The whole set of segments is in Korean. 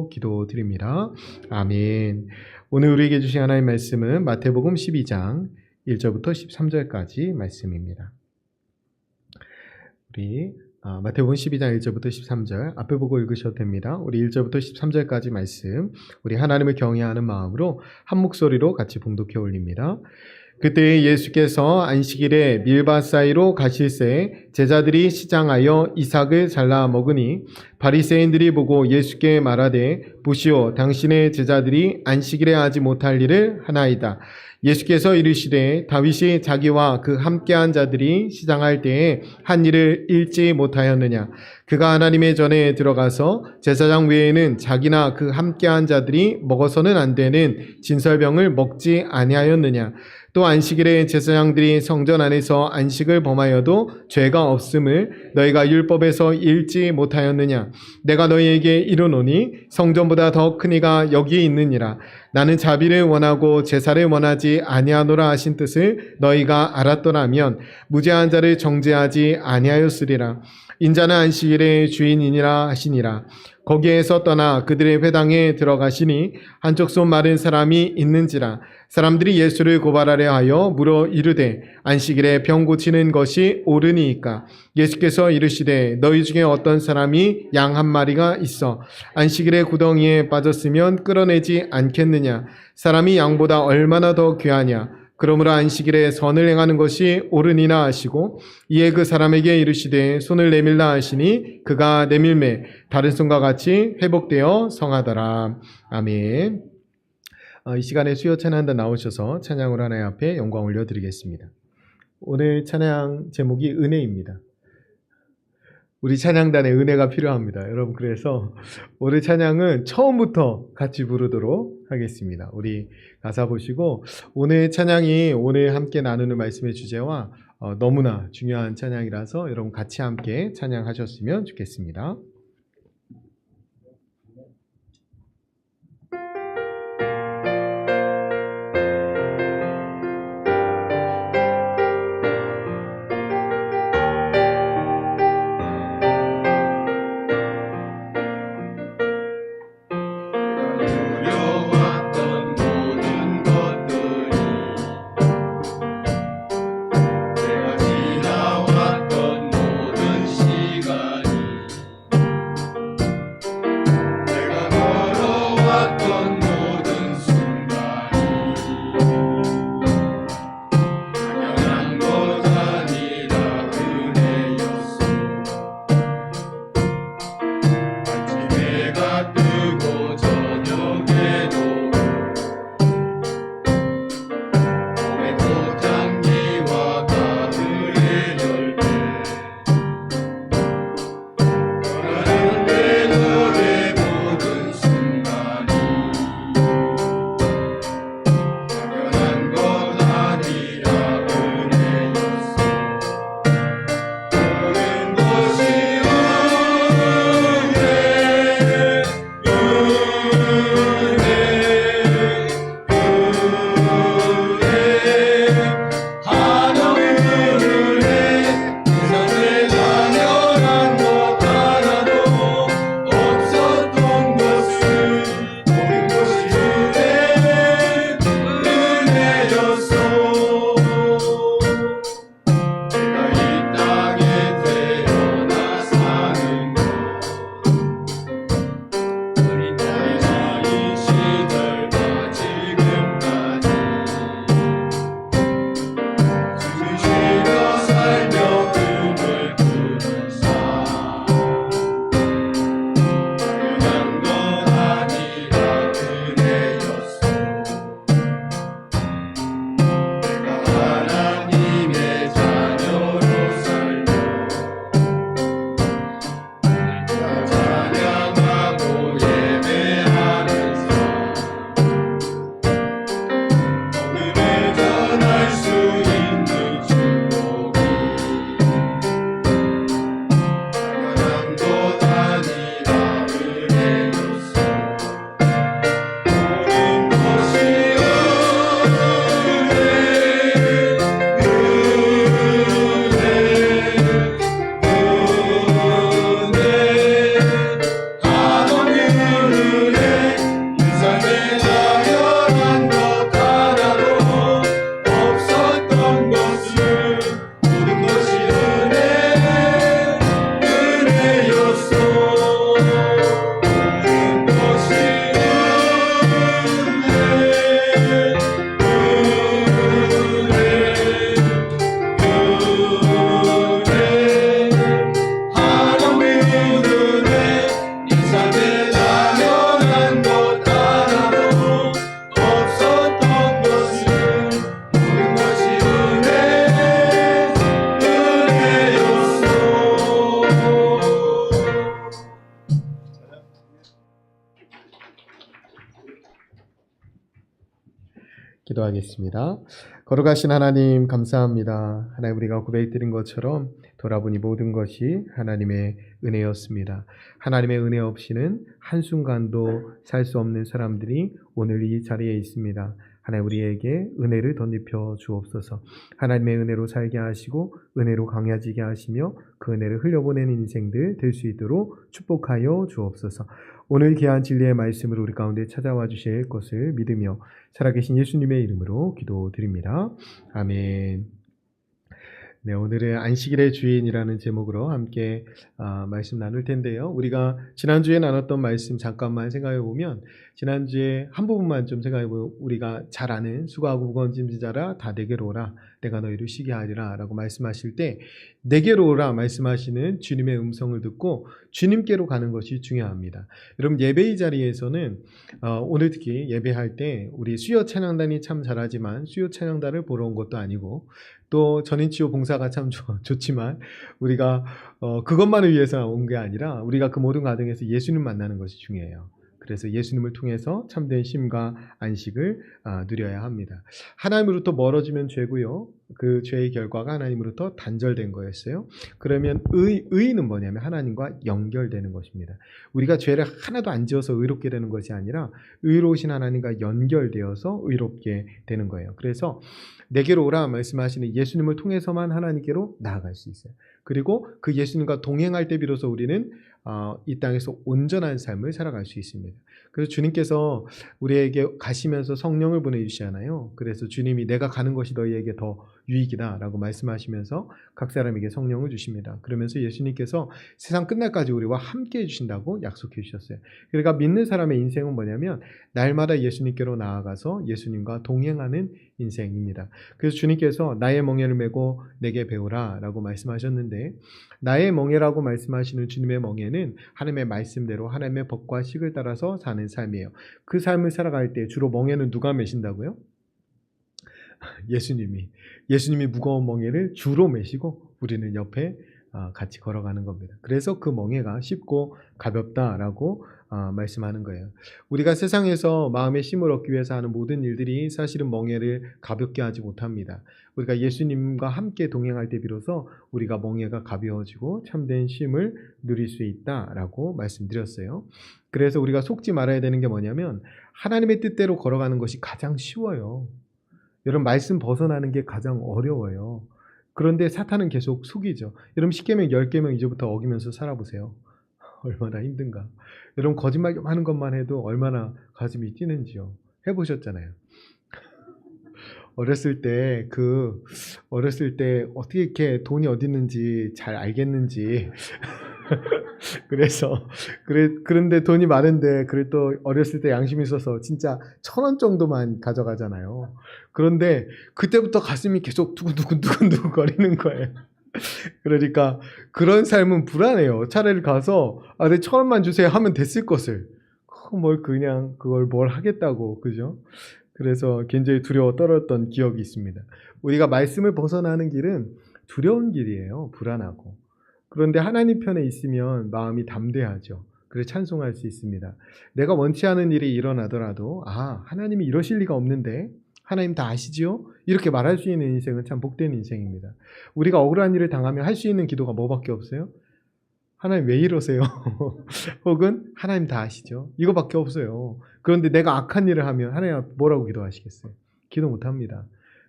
기도드립니다. 아멘. 오늘 우리에게 주신 하나님의 말씀은 마태복음 12장 1절부터 13절까지 말씀입니다. 우리 마태복음 12장 1절부터 13절 앞에 보고 읽으셔도 됩니다. 우리 1절부터 13절까지 말씀 우리 하나님을 경외하는 마음으로 한 목소리로 같이 봉독해 올립니다. 그때 예수께서 안식일에 밀밭 사이로 가실새 제자들이 시장하여 이삭을 잘라 먹으니 바리새인들이 보고 예수께 말하되 보시오 당신의 제자들이 안식일에 하지 못할 일을 하나이다. 예수께서 이르시되 다윗이 자기와 그 함께한 자들이 시장할 때에 한 일을 잃지 못하였느냐. 그가 하나님의 전에 들어가서 제사장 외에는 자기나 그 함께한 자들이 먹어서는 안 되는 진설병을 먹지 아니하였느냐. 또 안식일에 제사장들이 성전 안에서 안식을 범하여도 죄가 없음을 너희가 율법에서 읽지 못하였느냐. 내가 너희에게 이르노니 성전보다 더 큰 이가 여기 있느니라. 나는 자비를 원하고 제사를 원하지 아니하노라 하신 뜻을 너희가 알았더라면 무죄한 자를 정죄하지 아니하였으리라. 인자는 안식일의 주인이니라 하시니라. 거기에서 떠나 그들의 회당에 들어가시니 한쪽 손 마른 사람이 있는지라. 사람들이 예수를 고발하려 하여 물어 이르되 안식일에 병 고치는 것이 옳으니이까. 예수께서 이르시되 너희 중에 어떤 사람이 양 한 마리가 있어 안식일에 구덩이에 빠졌으면 끌어내지 않겠느냐. 사람이 양보다 얼마나 더 귀하냐. 그러므로 안식일에 선을 행하는 것이 옳으니라 하시고 이에 그 사람에게 이르시되 손을 내밀라 하시니 그가 내밀매 다른 손과 같이 회복되어 성하더라. 아멘. 이 시간에 수요 찬양단 나오셔서 찬양으로 하나님 앞에 영광 올려드리겠습니다. 오늘 찬양 제목이 은혜입니다. 우리 찬양단에 은혜가 필요합니다. 여러분, 그래서 오늘 찬양은 처음부터 같이 부르도록 하겠습니다. 우리 가사 보시고 오늘 찬양이 오늘 함께 나누는 말씀의 주제와 너무나 중요한 찬양이라서 여러분 같이 함께 찬양하셨으면 좋겠습니다. 기도하겠습니다. 걸어가신 하나님 감사합니다. 하나님 우리가 고백드린 것처럼 돌아보니 모든 것이 하나님의 은혜였습니다. 하나님의 은혜 없이는 한순간도 살 수 없는 사람들이 오늘 이 자리에 있습니다. 하나님 우리에게 은혜를 덧입혀 주옵소서. 하나님의 은혜로 살게 하시고 은혜로 강해지게 하시며 그 은혜를 흘려보내는 인생들 될 수 있도록 축복하여 주옵소서. 오늘 귀한 진리의 말씀을 우리 가운데 찾아와 주실 것을 믿으며 살아계신 예수님의 이름으로 기도드립니다. 아멘. 네, 오늘은 안식일의 주인이라는 제목으로 함께 말씀 나눌 텐데요. 우리가 지난주에 나눴던 말씀 잠깐만 생각해 보면 지난주에 한 부분만 좀 생각해 보면 우리가 잘 아는 수고하고 무거운 짐진 자라 다 내게로 오라 내가 너희를 쉬게 하리라 라고 말씀하실 때 내게로 오라 말씀하시는 주님의 음성을 듣고 주님께로 가는 것이 중요합니다. 여러분 예배의 자리에서는 오늘 특히 예배할 때 우리 수요 찬양단이 참 잘하지만 수요 찬양단을 보러 온 것도 아니고 또 전인치유 봉사가 참 좋지만 우리가 그것만을 위해서 온 게 아니라 우리가 그 모든 과정에서 예수님 만나는 것이 중요해요. 그래서 예수님을 통해서 참된 쉼과 안식을 누려야 합니다. 하나님으로부터 멀어지면 죄고요. 그 죄의 결과가 하나님으로부터 단절된 거였어요. 그러면 의는 뭐냐면 하나님과 연결되는 것입니다. 우리가 죄를 하나도 안 지어서 의롭게 되는 것이 아니라 의로우신 하나님과 연결되어서 의롭게 되는 거예요. 그래서 내게로 오라 말씀하시는 예수님을 통해서만 하나님께로 나아갈 수 있어요. 그리고 그 예수님과 동행할 때 비로소 우리는 이 땅에서 온전한 삶을 살아갈 수 있습니다. 그래서 주님께서 우리에게 가시면서 성령을 보내주시잖아요. 그래서 주님이 내가 가는 것이 너희에게 더 유익이다 라고 말씀하시면서 각 사람에게 성령을 주십니다. 그러면서 예수님께서 세상 끝날까지 우리와 함께 해주신다고 약속해 주셨어요. 그러니까 믿는 사람의 인생은 뭐냐면 날마다 예수님께로 나아가서 예수님과 동행하는 인생입니다. 그래서 주님께서 나의 멍에를 메고 내게 배우라 라고 말씀하셨는데 나의 멍에라고 말씀하시는 주님의 멍에는 하나님의 말씀대로 하나님의 법과 식을 따라서 사는 삶이에요. 그 삶을 살아갈 때 주로 멍에는 누가 메신다고요? 예수님이 무거운 멍에를 주로 메시고 우리는 옆에 같이 걸어가는 겁니다. 그래서 그 멍에가 쉽고 가볍다라고 말씀하는 거예요. 우리가 세상에서 마음의 쉼을 얻기 위해서 하는 모든 일들이 사실은 멍에를 가볍게 하지 못합니다. 우리가 예수님과 함께 동행할 때 비로소 우리가 멍에가 가벼워지고 참된 쉼을 누릴 수 있다라고 말씀드렸어요. 그래서 우리가 속지 말아야 되는 게 뭐냐면 하나님의 뜻대로 걸어가는 것이 가장 쉬워요. 여러분 말씀 벗어나는 게 가장 어려워요. 그런데 사탄은 계속 속이죠. 여러분 10계명 10계명 이제부터 어기면서 살아보세요. 얼마나 힘든가. 여러분 거짓말 좀 하는 것만 해도 얼마나 가슴이 뛰는지요. 해보셨잖아요. 어렸을 때 어떻게 이렇게 돈이 어디 있는지 잘 알겠는지 그런데 돈이 많은데 그래도 어렸을 때 양심이 있어서 진짜 1,000원 정도만 가져가잖아요. 그런데 그때부터 가슴이 계속 두근두근 거리는 거예요. 그러니까 그런 삶은 불안해요. 차라리 가서 내 1,000원만 주세요 하면 됐을 것을 그걸 뭘 하겠다고, 그죠? 그래서 굉장히 두려워 떨었던 기억이 있습니다. 우리가 말씀을 벗어나는 길은 두려운 길이에요. 불안하고. 그런데 하나님 편에 있으면 마음이 담대하죠. 그래서 찬송할 수 있습니다. 내가 원치 않은 일이 일어나더라도 하나님이 이러실 리가 없는데 하나님 다 아시지요? 이렇게 말할 수 있는 인생은 참 복된 인생입니다. 우리가 억울한 일을 당하면 할 수 있는 기도가 뭐밖에 없어요? 하나님 왜 이러세요? 혹은 하나님 다 아시죠? 이거밖에 없어요. 그런데 내가 악한 일을 하면 하나님 뭐라고 기도하시겠어요? 기도 못합니다.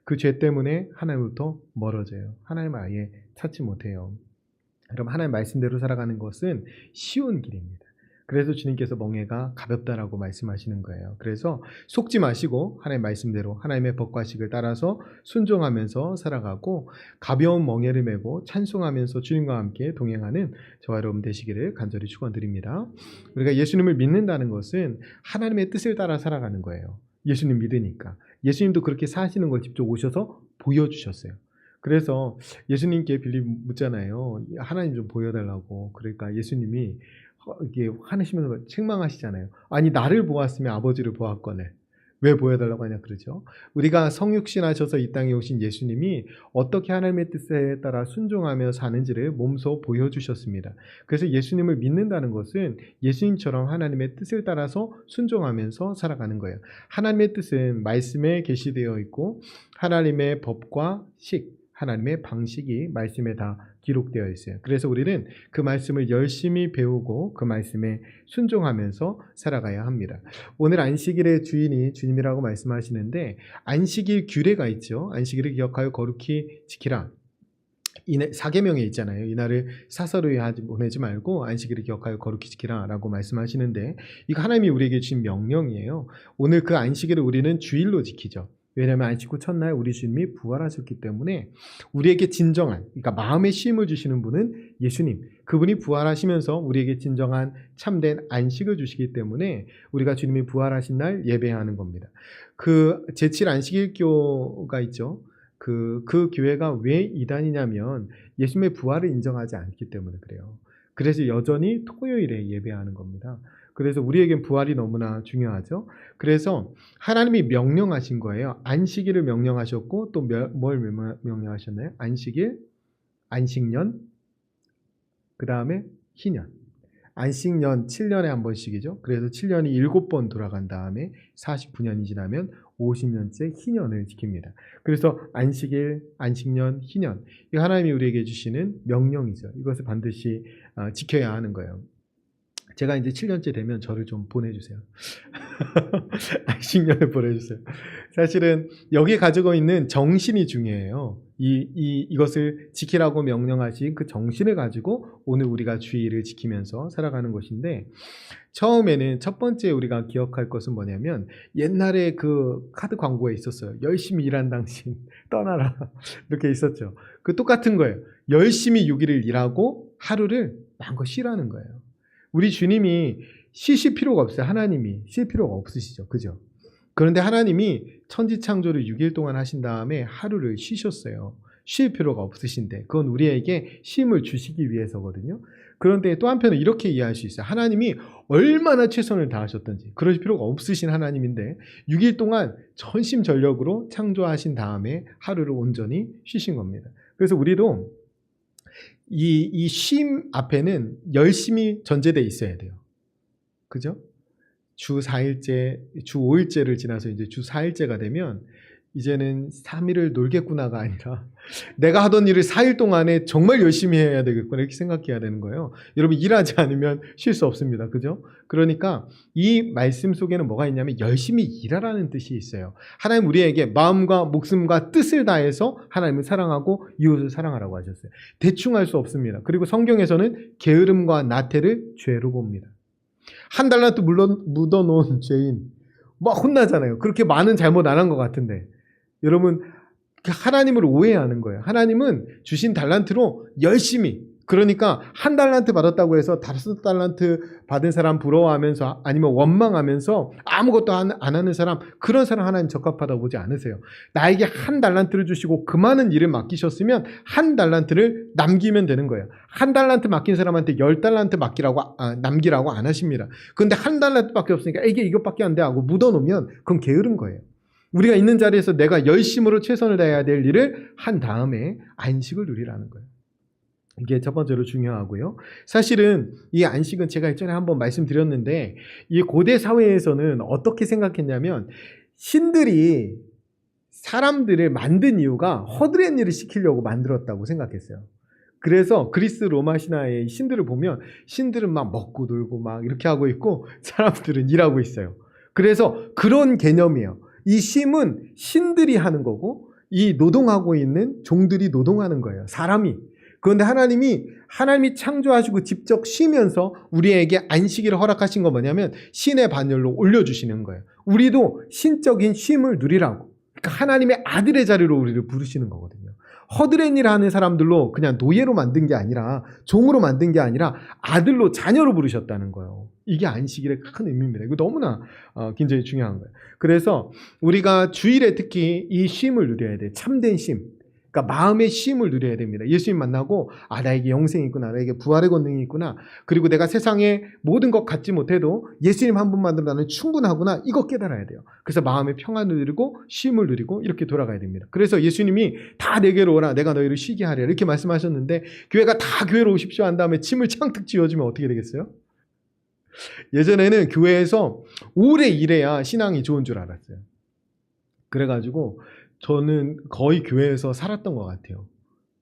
그 죄 때문에 하나님부터 멀어져요. 하나님을 아예 찾지 못해요. 그럼 하나님 말씀대로 살아가는 것은 쉬운 길입니다. 그래서 주님께서 멍에가 가볍다라고 말씀하시는 거예요. 그래서 속지 마시고 하나님 말씀대로 하나님의 법과 식을 따라서 순종하면서 살아가고 가벼운 멍에를 메고 찬송하면서 주님과 함께 동행하는 저와 여러분 되시기를 간절히 축원드립니다. 우리가 예수님을 믿는다는 것은 하나님의 뜻을 따라 살아가는 거예요. 예수님 믿으니까. 예수님도 그렇게 사시는 걸 직접 오셔서 보여주셨어요. 그래서 예수님께 빌립 묻잖아요. 하나님 좀 보여달라고. 그러니까 예수님이 이게 화내시면서 책망하시잖아요. 아니 나를 보았으면 아버지를 보았거늘. 왜 보여달라고 하냐 그러죠. 우리가 성육신 하셔서 이 땅에 오신 예수님이 어떻게 하나님의 뜻에 따라 순종하며 사는지를 몸소 보여주셨습니다. 그래서 예수님을 믿는다는 것은 예수님처럼 하나님의 뜻을 따라서 순종하면서 살아가는 거예요. 하나님의 뜻은 말씀에 계시되어 있고 하나님의 법과 하나님의 방식이 말씀에 다 기록되어 있어요. 그래서 우리는 그 말씀을 열심히 배우고 그 말씀에 순종하면서 살아가야 합니다. 오늘 안식일의 주인이 주님이라고 말씀하시는데 안식일 규례가 있죠. 안식일을 기억하여 거룩히 지키라. 사계명에 있잖아요. 이날을 사서로이 보내지 말고 안식일을 기억하여 거룩히 지키라 라고 말씀하시는데 이거 하나님이 우리에게 주신 명령이에요. 오늘 그 안식일을 우리는 주일로 지키죠. 왜냐하면 안식 후 첫날 우리 주님이 부활하셨기 때문에 우리에게 진정한, 그러니까 마음의 쉼을 주시는 분은 예수님, 그분이 부활하시면서 우리에게 진정한 참된 안식을 주시기 때문에 우리가 주님이 부활하신 날 예배해야 하는 겁니다. 그 제7 안식일교가 있죠. 그 교회가 왜 이단이냐면 예수님의 부활을 인정하지 않기 때문에 그래요. 그래서 여전히 토요일에 예배하는 겁니다. 그래서 우리에겐 부활이 너무나 중요하죠. 그래서 하나님이 명령하신 거예요. 안식일을 명령하셨고 또 뭘 명령하셨나요? 안식일, 안식년, 그 다음에 희년. 안식년 7년에 한 번씩이죠. 그래서 7년이 7번 돌아간 다음에 49년이 지나면 50년째 희년을 지킵니다. 그래서 안식일, 안식년, 희년, 이 하나님이 우리에게 주시는 명령이죠. 이것을 반드시 지켜야 하는 거예요. 제가 이제 7년째 되면 저를 좀 보내주세요. 안식년을 보내주세요. 사실은 여기 가지고 있는 정신이 중요해요. 이것을 지키라고 명령하신 그 정신을 가지고 오늘 우리가 주의를 지키면서 살아가는 것인데, 처음에는 첫 번째 우리가 기억할 것은 뭐냐면 옛날에 그 카드 광고에 있었어요. 열심히 일한 당신 떠나라 이렇게 있었죠. 그 똑같은 거예요. 열심히 6일을 일하고 하루를 마음껏 쉬라는 거예요. 우리 주님이 쉬실 필요가 없어요. 하나님이 쉴 필요가 없으시죠. 그죠? 그런데 하나님이 천지창조를 6일 동안 하신 다음에 하루를 쉬셨어요. 쉴 필요가 없으신데 그건 우리에게 쉼을 주시기 위해서거든요. 그런데 또 한편은 이렇게 이해할 수 있어요. 하나님이 얼마나 최선을 다하셨던지 그럴 필요가 없으신 하나님인데 6일 동안 전심전력으로 창조하신 다음에 하루를 온전히 쉬신 겁니다. 그래서 우리도 이 쉼 앞에는 열심히 전제되어 있어야 돼요. 그죠? 주 4일째, 주 5일째를 지나서 이제 주 4일째가 되면 이제는 3일을 놀겠구나가 아니라 내가 하던 일을 4일 동안에 정말 열심히 해야 되겠구나 이렇게 생각해야 되는 거예요. 여러분 일하지 않으면 쉴 수 없습니다. 그죠? 그러니까 이 말씀 속에는 뭐가 있냐면 열심히 일하라는 뜻이 있어요. 하나님 우리에게 마음과 목숨과 뜻을 다해서 하나님을 사랑하고 이웃을 사랑하라고 하셨어요. 대충 할 수 없습니다. 그리고 성경에서는 게으름과 나태를 죄로 봅니다. 한 달란트 묻어놓은 죄인 막 혼나잖아요. 그렇게 많은 잘못 안 한 것 같은데 여러분 하나님을 오해하는 거예요. 하나님은 주신 달란트로 열심히, 그러니까 한 달란트 받았다고 해서 5달란트 받은 사람 부러워하면서 아니면 원망하면서 아무것도 안 하는 사람, 그런 사람 하나님 적합하다고 보지 않으세요. 나에게 한 달란트를 주시고 그 많은 일을 맡기셨으면 한 달란트를 남기면 되는 거예요. 한 달란트 맡긴 사람한테 10달란트 남기라고 안 하십니다. 그런데 한 달란트밖에 없으니까 이게 이것밖에 안 돼 하고 묻어놓으면 그건 게으른 거예요. 우리가 있는 자리에서 내가 열심으로 최선을 다해야 될 일을 한 다음에 안식을 누리라는 거예요. 이게 첫 번째로 중요하고요. 사실은 이 안식은 제가 예전에 한번 말씀드렸는데 이 고대 사회에서는 어떻게 생각했냐면 신들이 사람들을 만든 이유가 허드렛 일을 시키려고 만들었다고 생각했어요. 그래서 그리스 로마 신화의 신들을 보면 신들은 막 먹고 놀고 막 이렇게 하고 있고 사람들은 일하고 있어요. 그래서 그런 개념이에요. 이 쉼은 신들이 하는 거고 이 노동하고 있는 종들이 노동하는 거예요. 사람이. 그런데 하나님이 창조하시고 직접 쉬면서 우리에게 안식일을 허락하신 건 뭐냐면 신의 반열로 올려주시는 거예요. 우리도 신적인 쉼을 누리라고. 그러니까 하나님의 아들의 자리로 우리를 부르시는 거거든요. 허드렛 일 하는 사람들로 그냥 노예로 만든 게 아니라 종으로 만든 게 아니라 아들로 자녀로 부르셨다는 거예요. 이게 안식일의 큰 의미입니다. 이거 너무나 굉장히 중요한 거예요. 그래서 우리가 주일에 특히 이 쉼을 누려야 돼요. 참된 쉼. 그러니까 마음의 쉼을 누려야 됩니다. 예수님 만나고 나에게 영생이 있구나. 나에게 부활의 권능이 있구나. 그리고 내가 세상에 모든 것 갖지 못해도 예수님 한 분만으로 나는 충분하구나. 이거 깨달아야 돼요. 그래서 마음의 평안을 누리고 쉼을 누리고 이렇게 돌아가야 됩니다. 그래서 예수님이 다 내게로 오라. 내가 너희를 쉬게 하리라. 이렇게 말씀하셨는데 교회가 다 교회로 오십시오 한 다음에 짐을 창득 쥐어주면 어떻게 되겠어요? 예전에는 교회에서 오래 일해야 신앙이 좋은 줄 알았어요. 그래가지고 저는 거의 교회에서 살았던 것 같아요.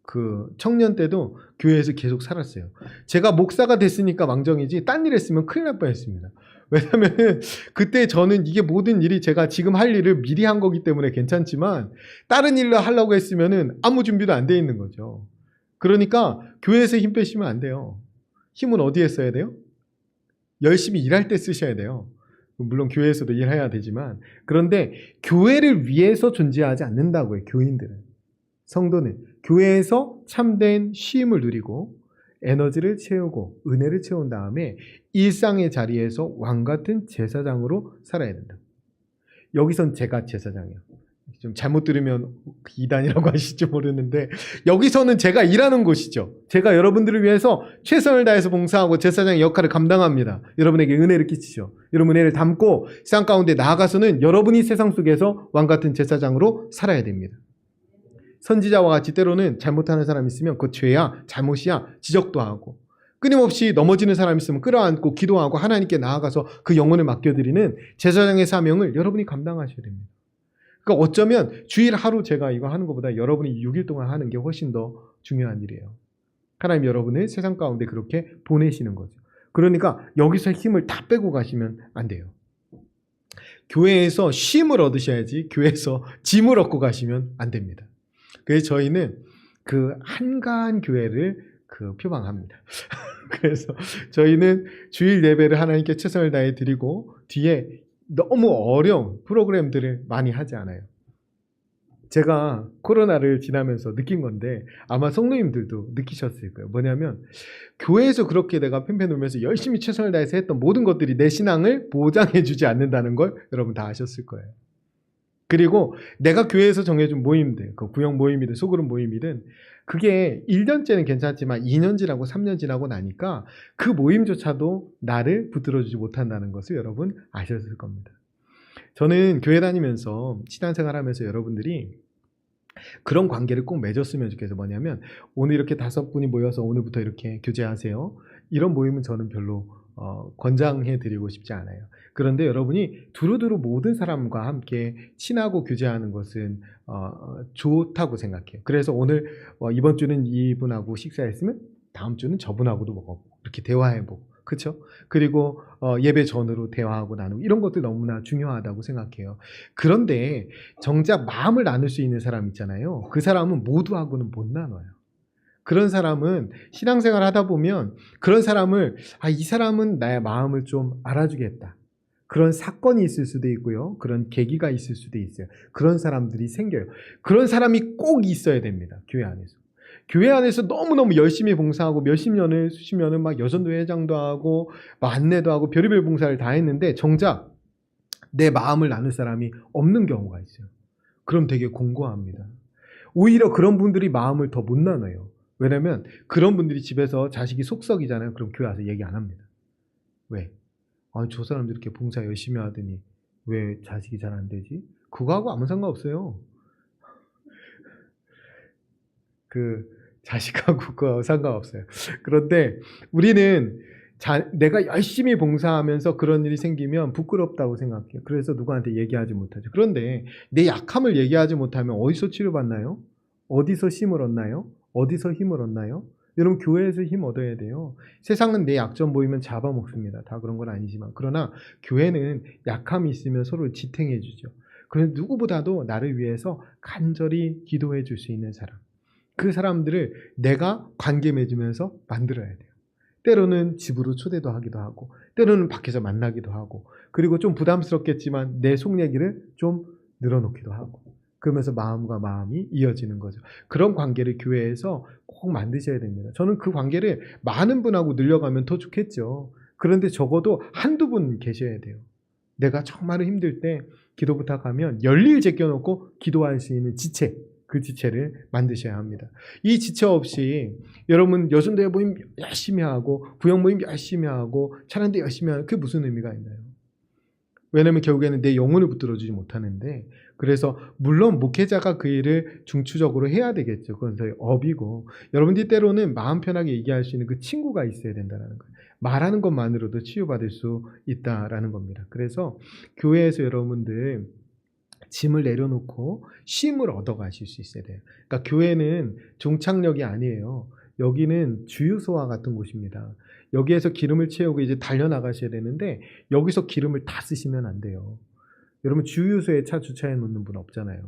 그 청년 때도 교회에서 계속 살았어요. 제가 목사가 됐으니까 망정이지 딴 일 했으면 큰일 날 뻔했습니다. 왜냐하면 그때 저는 이게 모든 일이 제가 지금 할 일을 미리 한 거기 때문에 괜찮지만 다른 일을 하려고 했으면은 아무 준비도 안 돼 있는 거죠. 그러니까 교회에서 힘 빼시면 안 돼요. 힘은 어디에 써야 돼요? 열심히 일할 때 쓰셔야 돼요. 물론 교회에서도 일해야 되지만 그런데 교회를 위해서 존재하지 않는다고요. 교인들은. 성도는 교회에서 참된 쉼을 누리고 에너지를 채우고 은혜를 채운 다음에 일상의 자리에서 왕같은 제사장으로 살아야 된다. 여기선 제가 제사장이에요. 좀 잘못 들으면 이단이라고 하실지 모르는데 여기서는 제가 일하는 곳이죠. 제가 여러분들을 위해서 최선을 다해서 봉사하고 제사장의 역할을 감당합니다. 여러분에게 은혜를 끼치죠. 여러분 은혜를 담고 세상 가운데 나아가서는 여러분이 세상 속에서 왕같은 제사장으로 살아야 됩니다. 선지자와 같이 때로는 잘못하는 사람이 있으면 그거 죄야, 잘못이야 지적도 하고 끊임없이 넘어지는 사람이 있으면 끌어안고 기도하고 하나님께 나아가서 그 영혼을 맡겨드리는 제사장의 사명을 여러분이 감당하셔야 됩니다. 그러니까 어쩌면 주일 하루 제가 이거 하는 것보다 여러분이 6일 동안 하는 게 훨씬 더 중요한 일이에요. 하나님 여러분을 세상 가운데 그렇게 보내시는 거죠. 그러니까 여기서 힘을 다 빼고 가시면 안 돼요. 교회에서 쉼을 얻으셔야지 교회에서 짐을 얻고 가시면 안 됩니다. 그래서 저희는 그 한가한 교회를 표방합니다. 그래서 저희는 주일 예배를 하나님께 최선을 다해 드리고 뒤에 너무 어려운 프로그램들을 많이 하지 않아요. 제가 코로나를 지나면서 느낀 건데 아마 성도님들도 느끼셨을 거예요. 뭐냐면 교회에서 그렇게 내가 펜펜 울면서 열심히 최선을 다해서 했던 모든 것들이 내 신앙을 보장해 주지 않는다는 걸 여러분 다 아셨을 거예요. 그리고 내가 교회에서 정해준 모임들, 그 구역 모임이든 소그룹 모임이든 그게 1년째는 괜찮지만 2년 지나고 3년 지나고 나니까 그 모임조차도 나를 붙들어주지 못한다는 것을 여러분 아셨을 겁니다. 저는 교회 다니면서 신앙생활 하면서 여러분들이 그런 관계를 꼭 맺었으면 좋겠어요. 뭐냐면 오늘 이렇게 5분이 모여서 오늘부터 이렇게 교제하세요. 이런 모임은 저는 별로 권장해 드리고 싶지 않아요. 그런데 여러분이 두루두루 모든 사람과 함께 친하고 교제하는 것은 좋다고 생각해요. 그래서 오늘 이번 주는 이분하고 식사했으면 다음 주는 저분하고도 먹어보고 이렇게 대화해보고 그렇죠? 그리고 예배 전으로 대화하고 나누고 이런 것들 너무나 중요하다고 생각해요. 그런데 정작 마음을 나눌 수 있는 사람 있잖아요. 그 사람은 모두하고는 못 나눠요. 그런 사람은 신앙생활 하다 보면 그런 사람을 이 사람은 나의 마음을 좀 알아주겠다. 그런 사건이 있을 수도 있고요. 그런 계기가 있을 수도 있어요. 그런 사람들이 생겨요. 그런 사람이 꼭 있어야 됩니다. 교회 안에서. 교회 안에서 너무너무 열심히 봉사하고 몇십 년을 수십 년을 막 여전도회 회장도 하고 안내도 하고 별의별 봉사를 다 했는데 정작 내 마음을 나눌 사람이 없는 경우가 있어요. 그럼 되게 공고합니다. 오히려 그런 분들이 마음을 더 못 나눠요. 왜냐면 그런 분들이 집에서 자식이 속썩이잖아요. 그럼 교회 와서 얘기 안 합니다. 왜? 저 사람들 이렇게 봉사 열심히 하더니 왜 자식이 잘 안 되지? 그거하고 아무 상관없어요. 자식하고 그거 상관없어요. 그런데 우리는 내가 열심히 봉사하면서 그런 일이 생기면 부끄럽다고 생각해요. 그래서 누구한테 얘기하지 못하죠. 그런데 내 약함을 얘기하지 못하면 어디서 치료받나요? 어디서 힘을 얻나요? 어디서 힘을 얻나요? 여러분 교회에서 힘 얻어야 돼요. 세상은 내 약점 보이면 잡아먹습니다. 다 그런 건 아니지만 그러나 교회는 약함이 있으면 서로 지탱해 주죠. 그래서 누구보다도 나를 위해서 간절히 기도해 줄 수 있는 사람, 그 사람들을 내가 관계 맺으면서 만들어야 돼요. 때로는 집으로 초대도 하기도 하고 때로는 밖에서 만나기도 하고 그리고 좀 부담스럽겠지만 내 속 얘기를 좀 늘어놓기도 하고 그러면서 마음과 마음이 이어지는 거죠. 그런 관계를 교회에서 꼭 만드셔야 됩니다. 저는 그 관계를 많은 분하고 늘려가면 더 좋겠죠. 그런데 적어도 한두 분 계셔야 돼요. 내가 정말 힘들 때 기도 부탁하면 열일 제껴놓고 기도할 수 있는 지체, 그 지체를 만드셔야 합니다. 이 지체 없이 여러분 여순도회 모임 열심히 하고 구역 모임 열심히 하고 찬양대 열심히 하는 그게 무슨 의미가 있나요? 왜냐하면 결국에는 내 영혼을 붙들어주지 못하는데, 그래서 물론 목회자가 그 일을 중추적으로 해야 되겠죠. 그건 저희 업이고, 여러분들이 때로는 마음 편하게 얘기할 수 있는 그 친구가 있어야 된다는 거예요. 말하는 것만으로도 치유받을 수 있다라는 겁니다. 그래서 교회에서 여러분들 짐을 내려놓고 쉼을 얻어가실 수 있어야 돼요. 그러니까 교회는 종착역이 아니에요. 여기는 주유소와 같은 곳입니다. 여기에서 기름을 채우고 이제 달려나가셔야 되는데 여기서 기름을 다 쓰시면 안 돼요. 여러분 주유소에 차 주차해 놓는 분 없잖아요.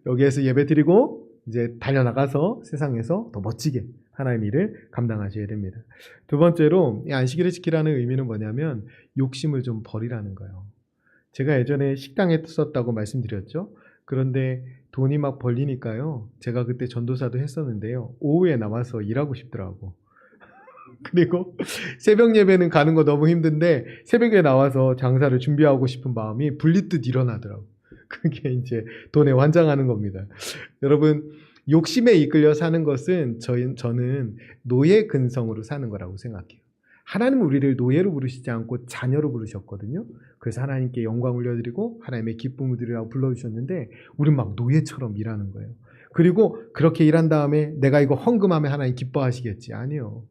여기에서 예배 드리고 이제 달려나가서 세상에서 더 멋지게 하나님의 일을 감당하셔야 됩니다. 두 번째로 이 안식일을 지키라는 의미는 뭐냐면 욕심을 좀 버리라는 거예요. 제가 예전에 식당에 썼다고 말씀드렸죠. 그런데 돈이 막 벌리니까요. 제가 그때 전도사도 했었는데요. 오후에 나와서 일하고 싶더라고. 그리고 새벽 예배는 가는 거 너무 힘든데 새벽에 나와서 장사를 준비하고 싶은 마음이 불리듯 일어나더라고. 그게 이제 돈에 환장하는 겁니다. 여러분, 욕심에 이끌려 사는 것은 저는 노예 근성으로 사는 거라고 생각해요. 하나님은 우리를 노예로 부르시지 않고 자녀로 부르셨거든요. 그래서 하나님께 영광 올려드리고 하나님의 기쁨을 드리라고 불러주셨는데 우린 막 노예처럼 일하는 거예요. 그리고 그렇게 일한 다음에 내가 이거 헌금하면 하나님 기뻐하시겠지? 아니요.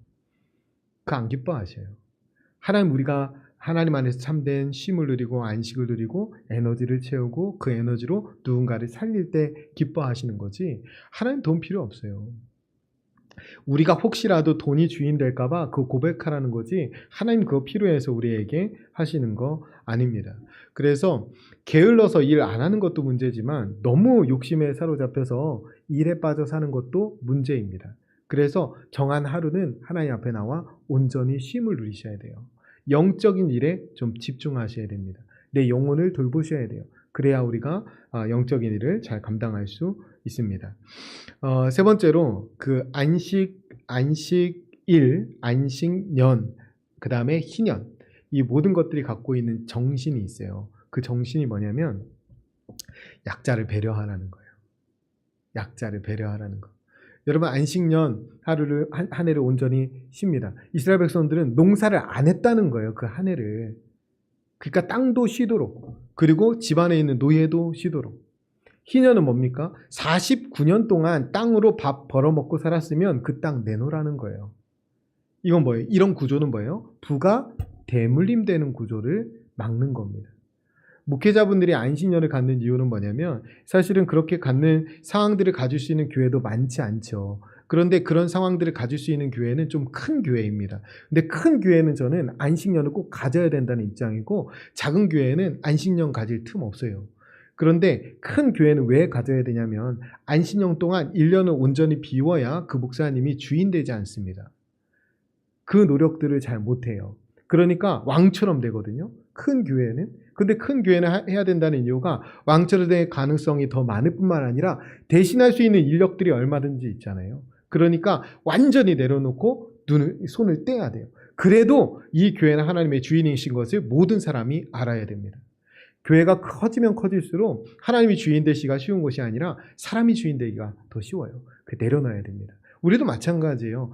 그 안 기뻐하셔요. 우리가 하나님 안에서 참된 쉼을 누리고 안식을 누리고 에너지를 채우고 그 에너지로 누군가를 살릴 때 기뻐하시는 거지, 하나님 돈 필요 없어요. 우리가 혹시라도 돈이 주인 될까봐 그 고백하라는 거지, 하나님 그거 필요해서 우리에게 하시는 거 아닙니다. 그래서 게을러서 일 안 하는 것도 문제지만 너무 욕심에 사로잡혀서 일에 빠져 사는 것도 문제입니다. 그래서 정한 하루는 하나님 앞에 나와 온전히 쉼을 누리셔야 돼요. 영적인 일에 좀 집중하셔야 됩니다. 내 영혼을 돌보셔야 돼요. 그래야 우리가 영적인 일을 잘 감당할 수 있습니다. 세 번째로 그 안식일, 안식년, 그 다음에 희년, 이 모든 것들이 갖고 있는 정신이 있어요. 그 정신이 뭐냐면 약자를 배려하라는 거예요. 약자를 배려하라는 거. 여러분, 안식년 하루를 한 해를 온전히 쉽니다. 이스라엘 백성들은 농사를 안 했다는 거예요. 그 한 해를. 그러니까 땅도 쉬도록, 그리고 집안에 있는 노예도 쉬도록. 희년은 뭡니까? 49년 동안 땅으로 밥 벌어먹고 살았으면 그 땅 내놓으라는 거예요. 이건 뭐예요? 이런 구조는 뭐예요? 부가 대물림되는 구조를 막는 겁니다. 목회자분들이 안식년을 갖는 이유는 뭐냐면 사실은 그렇게 갖는 상황들을 가질 수 있는 교회도 많지 않죠. 그런데 그런 상황들을 가질 수 있는 교회는 좀 큰 교회입니다. 근데 큰 교회는 저는 안식년을 꼭 가져야 된다는 입장이고, 작은 교회는 안식년 가질 틈 없어요. 그런데 큰 교회는 왜 가져야 되냐면 안식년 동안 1년을 온전히 비워야 그 목사님이 주인 되지 않습니다. 그 노력들을 잘 못해요. 그러니까 왕처럼 되거든요. 큰 교회는. 근데 큰 교회는 해야 된다는 이유가 왕처럼 될 가능성이 더 많을 뿐만 아니라 대신할 수 있는 인력들이 얼마든지 있잖아요. 그러니까 완전히 내려놓고 손을 떼야 돼요. 그래도 이 교회는 하나님의 주인이신 것을 모든 사람이 알아야 됩니다. 교회가 커지면 커질수록 하나님이 주인 되시기가 쉬운 것이 아니라 사람이 주인 되기가 더 쉬워요. 내려놔야 됩니다. 우리도 마찬가지예요.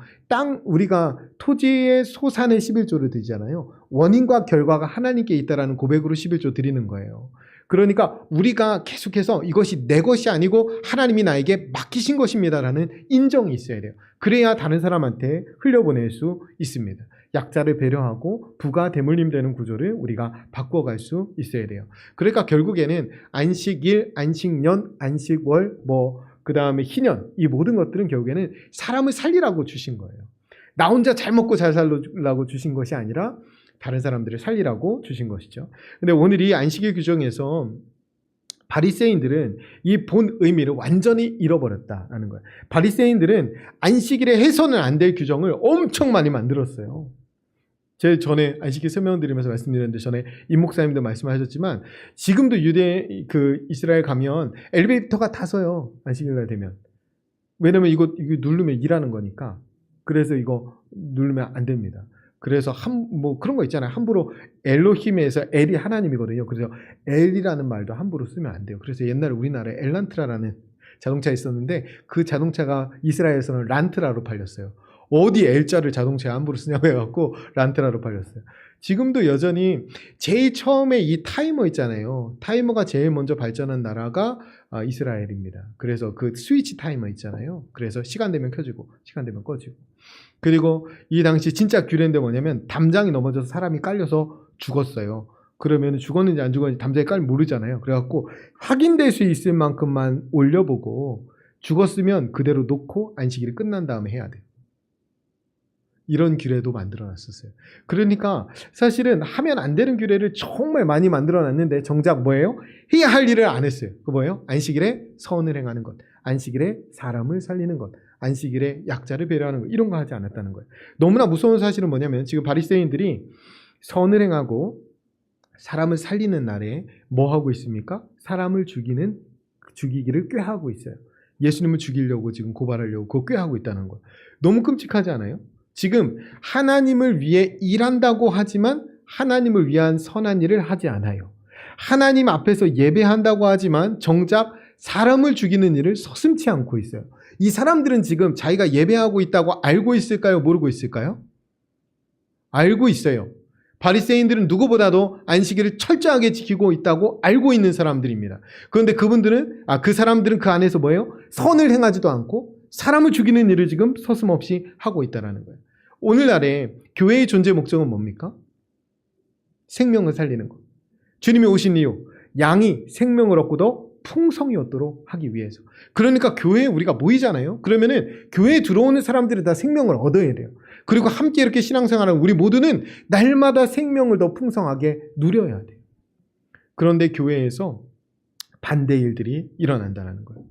우리가 토지의 소산의 11조를 드리잖아요. 원인과 결과가 하나님께 있다라는 고백으로 11조 드리는 거예요. 그러니까 우리가 계속해서 이것이 내 것이 아니고 하나님이 나에게 맡기신 것입니다라는 인정이 있어야 돼요. 그래야 다른 사람한테 흘려보낼 수 있습니다. 약자를 배려하고 부가 대물림 되는 구조를 우리가 바꿔갈 수 있어야 돼요. 그러니까 결국에는 안식일, 안식년, 안식월, 그 다음에 희년, 이 모든 것들은 결국에는 사람을 살리라고 주신 거예요. 나 혼자 잘 먹고 잘 살라고 주신 것이 아니라 다른 사람들을 살리라고 주신 것이죠. 근데 오늘 이 안식일 규정에서 바리새인들은 이 본 의미를 완전히 잃어버렸다는 거예요. 바리새인들은 안식일에 해서는 안 될 규정을 엄청 많이 만들었어요. 제가 전에 안식일 설명드리면서 말씀드렸는데, 전에 임 목사님도 말씀하셨지만 지금도 이스라엘 가면 엘리베이터가 타서요. 안식일날 되면. 왜냐면 이거 누르면 일하는 거니까. 그래서 이거 누르면 안 됩니다. 그래서 그런 거 있잖아요. 함부로 엘로힘에서 엘이 하나님이거든요. 그래서 엘이라는 말도 함부로 쓰면 안 돼요. 그래서 옛날에 우리나라에 엘란트라라는 자동차 있었는데 그 자동차가 이스라엘에서는 란트라로 팔렸어요. 어디 L자를 자동차에 함부로 쓰냐고 해갖고 란트라로 팔렸어요. 지금도 여전히 제일 처음에 이 타이머 있잖아요. 타이머가 제일 먼저 발전한 나라가 이스라엘입니다. 그래서 그 스위치 타이머 있잖아요. 그래서 시간 되면 켜지고 시간 되면 꺼지고. 그리고 이 당시 진짜 규례인데 뭐냐면 담장이 넘어져서 사람이 깔려서 죽었어요. 그러면 죽었는지 안 죽었는지 담장에 깔면 모르잖아요. 그래갖고 확인될 수 있을 만큼만 올려보고 죽었으면 그대로 놓고 안식일이 끝난 다음에 해야 돼요. 이런 규례도 만들어놨었어요. 그러니까 사실은 하면 안 되는 규례를 정말 많이 만들어놨는데 정작 뭐예요? 해야 할 일을 안 했어요. 그 뭐예요? 안식일에 선을 행하는 것, 안식일에 사람을 살리는 것, 안식일에 약자를 배려하는 것, 이런 거 하지 않았다는 거예요. 너무나 무서운 사실은 뭐냐면 지금 바리새인들이 선을 행하고 사람을 살리는 날에 뭐 하고 있습니까? 사람을 죽이기를 꾀하고 있어요. 예수님을 죽이려고 지금 고발하려고 그거 꾀하고 있다는 거예요. 너무 끔찍하지 않아요? 지금 하나님을 위해 일한다고 하지만 하나님을 위한 선한 일을 하지 않아요. 하나님 앞에서 예배한다고 하지만 정작 사람을 죽이는 일을 서슴지 않고 있어요. 이 사람들은 지금 자기가 예배하고 있다고 알고 있을까요? 모르고 있을까요? 알고 있어요. 바리새인들은 누구보다도 안식일을 철저하게 지키고 있다고 알고 있는 사람들입니다. 그런데 그 사람들은 그 안에서 뭐예요? 선을 행하지도 않고 사람을 죽이는 일을 지금 서슴없이 하고 있다는 거예요. 오늘날에 교회의 존재 목적은 뭡니까? 생명을 살리는 것. 주님이 오신 이유, 양이 생명을 얻고 더 풍성히 얻도록 하기 위해서. 그러니까 교회에 우리가 모이잖아요. 그러면은 교회에 들어오는 사람들이 다 생명을 얻어야 돼요. 그리고 함께 이렇게 신앙생활하는 우리 모두는 날마다 생명을 더 풍성하게 누려야 돼요. 그런데 교회에서 반대 일들이 일어난다는 거예요.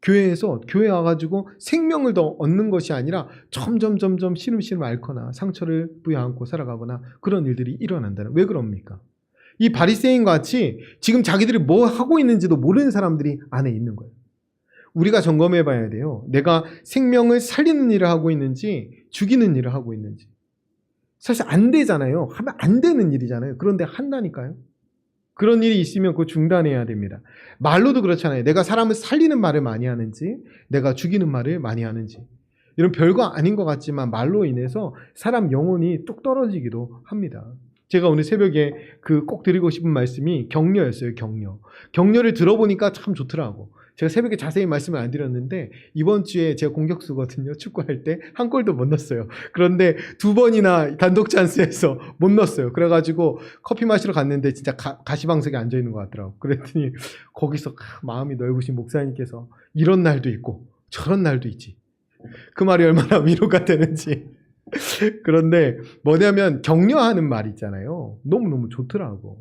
교회에 와가지고 생명을 더 얻는 것이 아니라 점점 시름시름 앓거나 상처를 부여안고 살아가거나 그런 일들이 일어난다는. 왜 그럽니까? 이 바리새인 같이 지금 자기들이 뭐 하고 있는지도 모르는 사람들이 안에 있는 거예요. 우리가 점검해 봐야 돼요. 내가 생명을 살리는 일을 하고 있는지 죽이는 일을 하고 있는지. 사실 안 되잖아요. 하면 안 되는 일이잖아요. 그런데 한다니까요. 그런 일이 있으면 그거 중단해야 됩니다. 말로도 그렇잖아요. 내가 사람을 살리는 말을 많이 하는지 내가 죽이는 말을 많이 하는지. 이런 별거 아닌 것 같지만 말로 인해서 사람 영혼이 뚝 떨어지기도 합니다. 제가 오늘 새벽에 꼭 드리고 싶은 말씀이 격려였어요. 격려를 들어보니까 참 좋더라고. 제가 새벽에 자세히 말씀을 안 드렸는데 이번 주에 제가 공격수거든요. 축구할 때 한 골도 못 넣었어요. 그런데 2번이나 단독 찬스에서 못 넣었어요. 그래가지고 커피 마시러 갔는데 진짜 가시방석에 앉아있는 것 같더라고. 그랬더니 거기서 마음이 넓으신 목사님께서 이런 날도 있고 저런 날도 있지. 그 말이 얼마나 위로가 되는지. 그런데 뭐냐면 격려하는 말 있잖아요. 너무너무 좋더라고.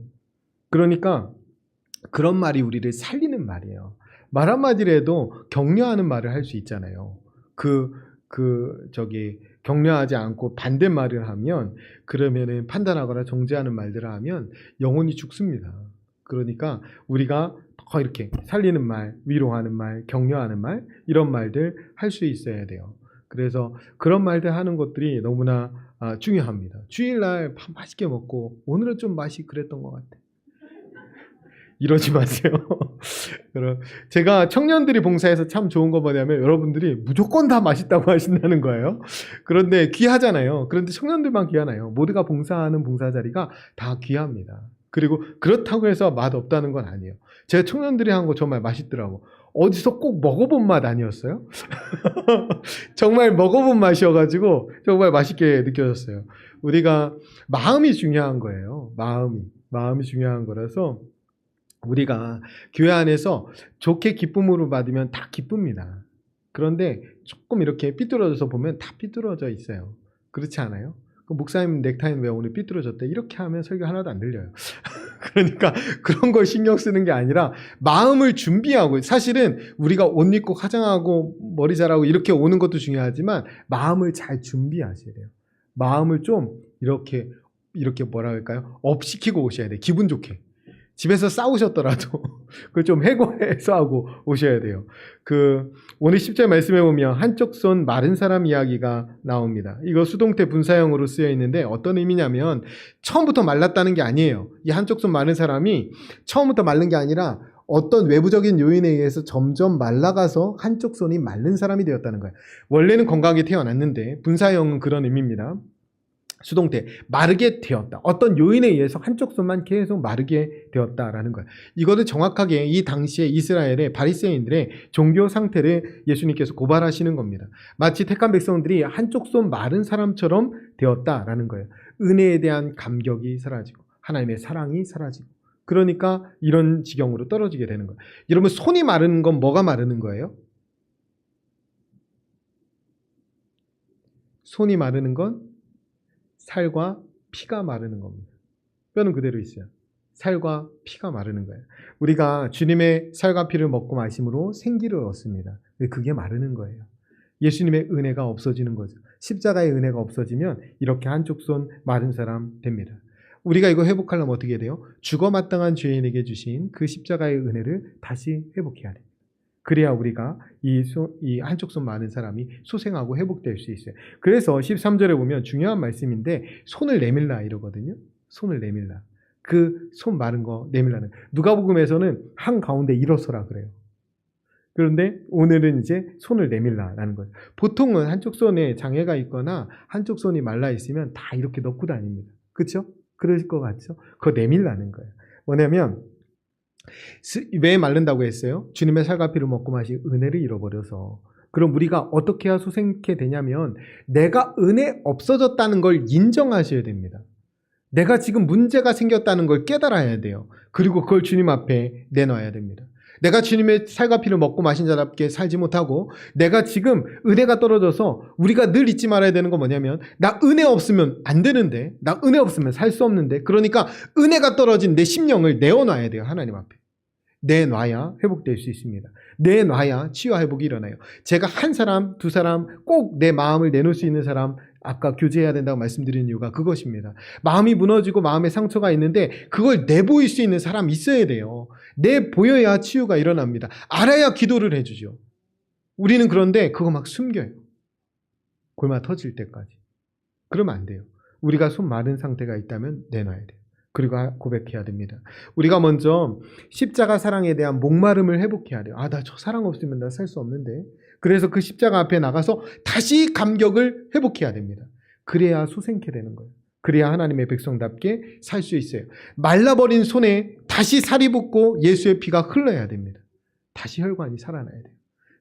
그러니까 그런 말이 우리를 살리는 말이에요. 말 한마디로 해도 격려하는 말을 할 수 있잖아요. 격려하지 않고 반대말을 하면, 그러면은 판단하거나 정죄하는 말들을 하면 영혼이 죽습니다. 그러니까 우리가 더 이렇게 살리는 말, 위로하는 말, 격려하는 말, 이런 말들 할 수 있어야 돼요. 그래서 그런 말들 하는 것들이 너무나 중요합니다. 주일날 밥 맛있게 먹고 오늘은 좀 맛이 그랬던 것 같아. 이러지 마세요. 제가 청년들이 봉사해서 참 좋은 거 뭐냐면 여러분들이 무조건 다 맛있다고 하신다는 거예요. 그런데 귀하잖아요. 그런데 청년들만 귀하나요? 모두가 봉사하는 봉사 자리가 다 귀합니다. 그리고 그렇다고 해서 맛 없다는 건 아니에요. 제가 청년들이 한 거 정말 맛있더라고. 어디서 꼭 먹어본 맛 아니었어요? 정말 먹어본 맛이어가지고 정말 맛있게 느껴졌어요. 우리가 마음이 중요한 거예요. 마음이 중요한 거라서 우리가 교회 안에서 좋게 기쁨으로 받으면 다 기쁩니다. 그런데 조금 이렇게 삐뚤어져서 보면 다 삐뚤어져 있어요. 그렇지 않아요? 목사님 넥타이는 왜 오늘 삐뚤어졌대? 이렇게 하면 설교 하나도 안 들려요. 그러니까 그런 걸 신경 쓰는 게 아니라 마음을 준비하고, 사실은 우리가 옷 입고 화장하고 머리 잘하고 이렇게 오는 것도 중요하지만 마음을 잘 준비하셔야 돼요. 마음을 좀 이렇게 뭐라 할까요? 업시키고 오셔야 돼요. 기분 좋게. 집에서 싸우셨더라도 그걸 좀 해고해서 하고 오셔야 돼요. 오늘 10절 말씀해 보면 한쪽 손 마른 사람 이야기가 나옵니다. 이거 수동태 분사형으로 쓰여 있는데 어떤 의미냐면 처음부터 말랐다는 게 아니에요. 이 한쪽 손 마른 사람이 처음부터 마른 게 아니라 어떤 외부적인 요인에 의해서 점점 말라가서 한쪽 손이 마른 사람이 되었다는 거예요. 원래는 건강하게 태어났는데 분사형은 그런 의미입니다. 수동태, 마르게 되었다. 어떤 요인에 의해서 한쪽 손만 계속 마르게 되었다라는 거예요. 이거는 정확하게 이 당시에 이스라엘의 바리새인들의 종교 상태를 예수님께서 고발하시는 겁니다. 마치 택한 백성들이 한쪽 손 마른 사람처럼 되었다라는 거예요. 은혜에 대한 감격이 사라지고 하나님의 사랑이 사라지고 그러니까 이런 지경으로 떨어지게 되는 거예요. 여러분, 손이 마르는 건 뭐가 마르는 거예요? 손이 마르는 건 살과 피가 마르는 겁니다. 뼈는 그대로 있어요. 살과 피가 마르는 거예요. 우리가 주님의 살과 피를 먹고 마심으로 생기를 얻습니다. 그게 마르는 거예요. 예수님의 은혜가 없어지는 거죠. 십자가의 은혜가 없어지면 이렇게 한쪽 손 마른 사람 됩니다. 우리가 이거 회복하려면 어떻게 돼요? 죽어 마땅한 죄인에게 주신 그 십자가의 은혜를 다시 회복해야 돼요. 그래야 우리가 이 한쪽 손 마른 사람이 소생하고 회복될 수 있어요. 그래서 13절에 보면 중요한 말씀인데 손을 내밀라 이러거든요. 손을 내밀라. 그 손 마른 거 내밀라는. 누가복음에서는 한가운데 일어서라 그래요. 그런데 오늘은 이제 손을 내밀라라는 거예요. 보통은 한쪽 손에 장애가 있거나 한쪽 손이 말라 있으면 다 이렇게 넣고 다닙니다. 그렇죠? 그럴 것 같죠? 그거 내밀라는 거예요. 뭐냐면 왜 마른다고 했어요? 주님의 살과 피를 먹고 마신 은혜를 잃어버려서. 그럼 우리가 어떻게 해야 소생케 되냐면 내가 은혜 없어졌다는 걸 인정하셔야 됩니다. 내가 지금 문제가 생겼다는 걸 깨달아야 돼요. 그리고 그걸 주님 앞에 내놔야 됩니다. 내가 주님의 살과 피를 먹고 마신 자답게 살지 못하고 내가 지금 은혜가 떨어져서 우리가 늘 잊지 말아야 되는 건 뭐냐면 나 은혜 없으면 안 되는데 나 은혜 없으면 살 수 없는데 그러니까 은혜가 떨어진 내 심령을 내어놔야 돼요. 하나님 앞에. 내놔야 회복될 수 있습니다. 내놔야 치유와 회복이 일어나요. 제가 한 사람, 두 사람 꼭 내 마음을 내놓을 수 있는 사람 아까 교제해야 된다고 말씀드린 이유가 그것입니다. 마음이 무너지고 마음에 상처가 있는데 그걸 내보일 수 있는 사람이 있어야 돼요. 내보여야 치유가 일어납니다. 알아야 기도를 해주죠. 우리는 그런데 그거 막 숨겨요. 골마 터질 때까지. 그러면 안 돼요. 우리가 손 마른 상태가 있다면 내놔야 돼요. 그리고 고백해야 됩니다. 우리가 먼저 십자가 사랑에 대한 목마름을 회복해야 돼요. 나 저 사랑 없으면 나 살 수 없는데. 그래서 그 십자가 앞에 나가서 다시 감격을 회복해야 됩니다. 그래야 소생케 되는 거예요. 그래야 하나님의 백성답게 살 수 있어요. 말라버린 손에 다시 살이 붙고 예수의 피가 흘러야 됩니다. 다시 혈관이 살아나야 돼요.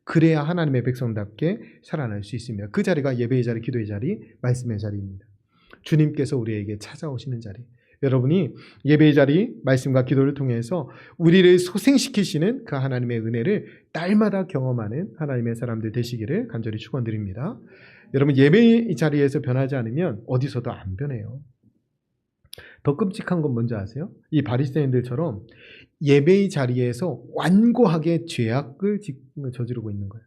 그래야 하나님의 백성답게 살아날 수 있습니다. 그 자리가 예배의 자리, 기도의 자리, 말씀의 자리입니다. 주님께서 우리에게 찾아오시는 자리. 여러분이 예배의 자리, 말씀과 기도를 통해서 우리를 소생시키시는 그 하나님의 은혜를 날마다 경험하는 하나님의 사람들 되시기를 간절히 축원드립니다. 여러분, 예배의 자리에서 변하지 않으면 어디서도 안 변해요. 더 끔찍한 건 뭔지 아세요? 이 바리새인들처럼 예배의 자리에서 완고하게 죄악을 저지르고 있는 거예요.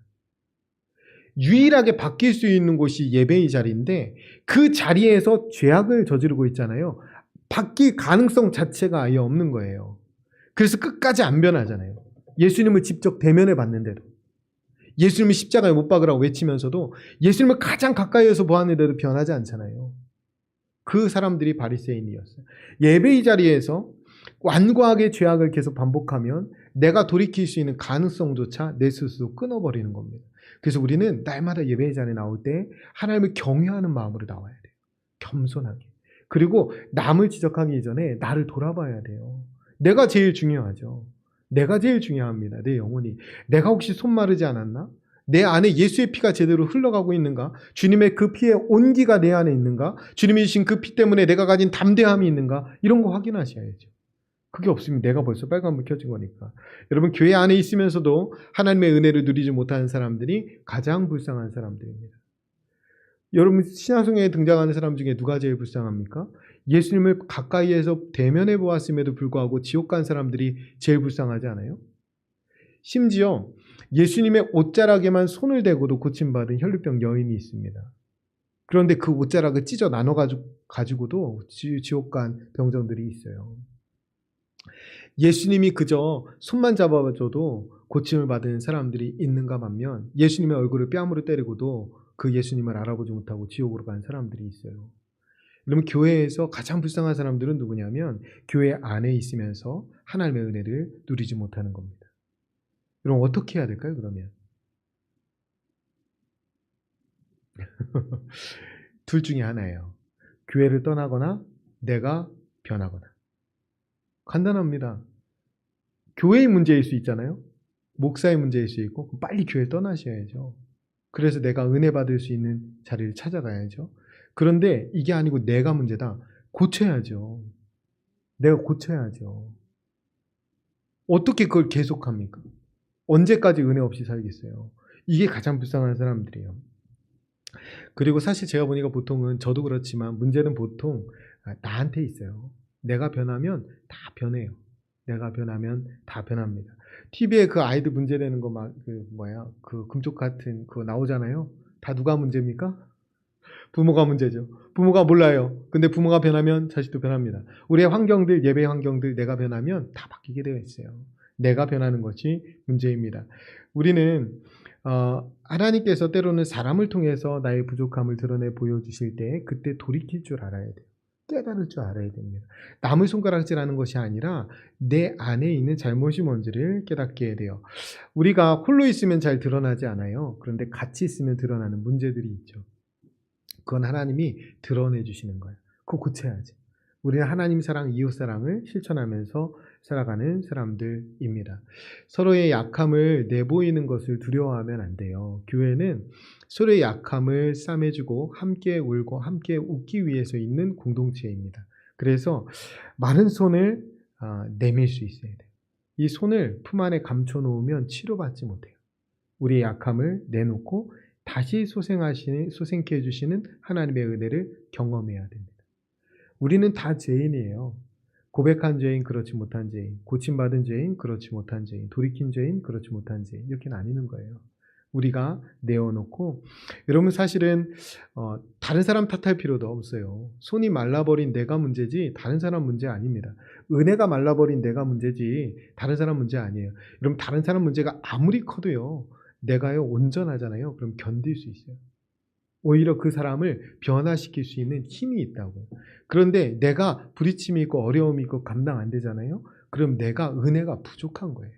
유일하게 바뀔 수 있는 곳이 예배의 자리인데 그 자리에서 죄악을 저지르고 있잖아요. 바뀔 가능성 자체가 아예 없는 거예요. 그래서 끝까지 안 변하잖아요. 예수님을 직접 대면해 봤는데도, 예수님을 십자가에 못 박으라고 외치면서도 예수님을 가장 가까이에서 보았는데도 변하지 않잖아요. 그 사람들이 바리새인이었어요. 예배의 자리에서 완고하게 죄악을 계속 반복하면 내가 돌이킬 수 있는 가능성조차 내 스스로 끊어버리는 겁니다. 그래서 우리는 날마다 예배의 자리에 나올 때 하나님을 경외하는 마음으로 나와야 돼요. 겸손하게. 그리고 남을 지적하기 전에 나를 돌아봐야 돼요. 내가 제일 중요하죠. 내가 제일 중요합니다. 내 영혼이. 내가 혹시 손 마르지 않았나? 내 안에 예수의 피가 제대로 흘러가고 있는가? 주님의 그 피의 온기가 내 안에 있는가? 주님이 주신 그 피 때문에 내가 가진 담대함이 있는가? 이런 거 확인하셔야죠. 그게 없으면 내가 벌써 빨간불 켜진 거니까. 여러분, 교회 안에 있으면서도 하나님의 은혜를 누리지 못하는 사람들이 가장 불쌍한 사람들입니다. 여러분, 신앙성경에 등장하는 사람 중에 누가 제일 불쌍합니까? 예수님을 가까이에서 대면해 보았음에도 불구하고 지옥 간 사람들이 제일 불쌍하지 않아요? 심지어 예수님의 옷자락에만 손을 대고도 고침받은 혈루병 여인이 있습니다. 그런데 그 옷자락을 찢어 나눠 가지고도 지옥 간 병정들이 있어요. 예수님이 그저 손만 잡아줘도 고침을 받은 사람들이 있는가 반면 예수님의 얼굴을 뺨으로 때리고도 그 예수님을 알아보지 못하고 지옥으로 간 사람들이 있어요. 여러분, 교회에서 가장 불쌍한 사람들은 누구냐면 교회 안에 있으면서 하나님의 은혜를 누리지 못하는 겁니다. 그럼 어떻게 해야 될까요, 그러면? 둘 중에 하나예요. 교회를 떠나거나 내가 변하거나. 간단합니다. 교회의 문제일 수 있잖아요. 목사의 문제일 수 있고 빨리 교회 떠나셔야죠. 그래서 내가 은혜 받을 수 있는 자리를 찾아가야죠. 그런데 이게 아니고 내가 문제다. 고쳐야죠. 내가 고쳐야죠. 어떻게 그걸 계속합니까? 언제까지 은혜 없이 살겠어요? 이게 가장 불쌍한 사람들이에요. 그리고 사실 제가 보니까 보통은 저도 그렇지만 문제는 보통 나한테 있어요. 내가 변하면 다 변해요. 내가 변하면 다 변합니다. TV에 그 아이들 문제되는 거 그 금쪽 같은 그거 나오잖아요. 다 누가 문제입니까? 부모가 문제죠. 부모가 몰라요. 근데 부모가 변하면 자식도 변합니다. 우리의 환경들, 예배 환경들 내가 변하면 다 바뀌게 되어 있어요. 내가 변하는 것이 문제입니다. 우리는 하나님께서 때로는 사람을 통해서 나의 부족함을 드러내 보여주실 때 그때 돌이킬 줄 알아야 돼요. 깨달을 줄 알아야 됩니다. 남의 손가락질하는 것이 아니라 내 안에 있는 잘못이 뭔지를 깨닫게 해야 돼요. 우리가 홀로 있으면 잘 드러나지 않아요. 그런데 같이 있으면 드러나는 문제들이 있죠. 그건 하나님이 드러내 주시는 거예요. 그거 고쳐야지. 우리는 하나님 사랑, 이웃 사랑을 실천하면서 살아가는 사람들입니다. 서로의 약함을 내보이는 것을 두려워하면 안 돼요. 교회는 서로의 약함을 싸매주고 함께 울고 함께 웃기 위해서 있는 공동체입니다. 그래서 마른 손을 내밀 수 있어야 돼요. 이 손을 품 안에 감춰놓으면 치료받지 못해요. 우리의 약함을 내놓고 다시 소생케 해주시는 하나님의 은혜를 경험해야 됩니다. 우리는 다 죄인이에요. 고백한 죄인, 그렇지 못한 죄인, 고침받은 죄인, 그렇지 못한 죄인, 돌이킨 죄인, 그렇지 못한 죄인, 이렇게 나뉘는 거예요. 우리가 내어놓고, 여러분 사실은 다른 사람 탓할 필요도 없어요. 손이 말라버린 내가 문제지 다른 사람 문제 아닙니다. 은혜가 말라버린 내가 문제지 다른 사람 문제 아니에요. 여러분 다른 사람 문제가 아무리 커도요, 내가요 온전하잖아요. 그럼 견딜 수 있어요. 오히려 그 사람을 변화시킬 수 있는 힘이 있다고요. 그런데 내가 부딪힘이 있고 어려움이 있고 감당 안 되잖아요. 그럼 내가 은혜가 부족한 거예요.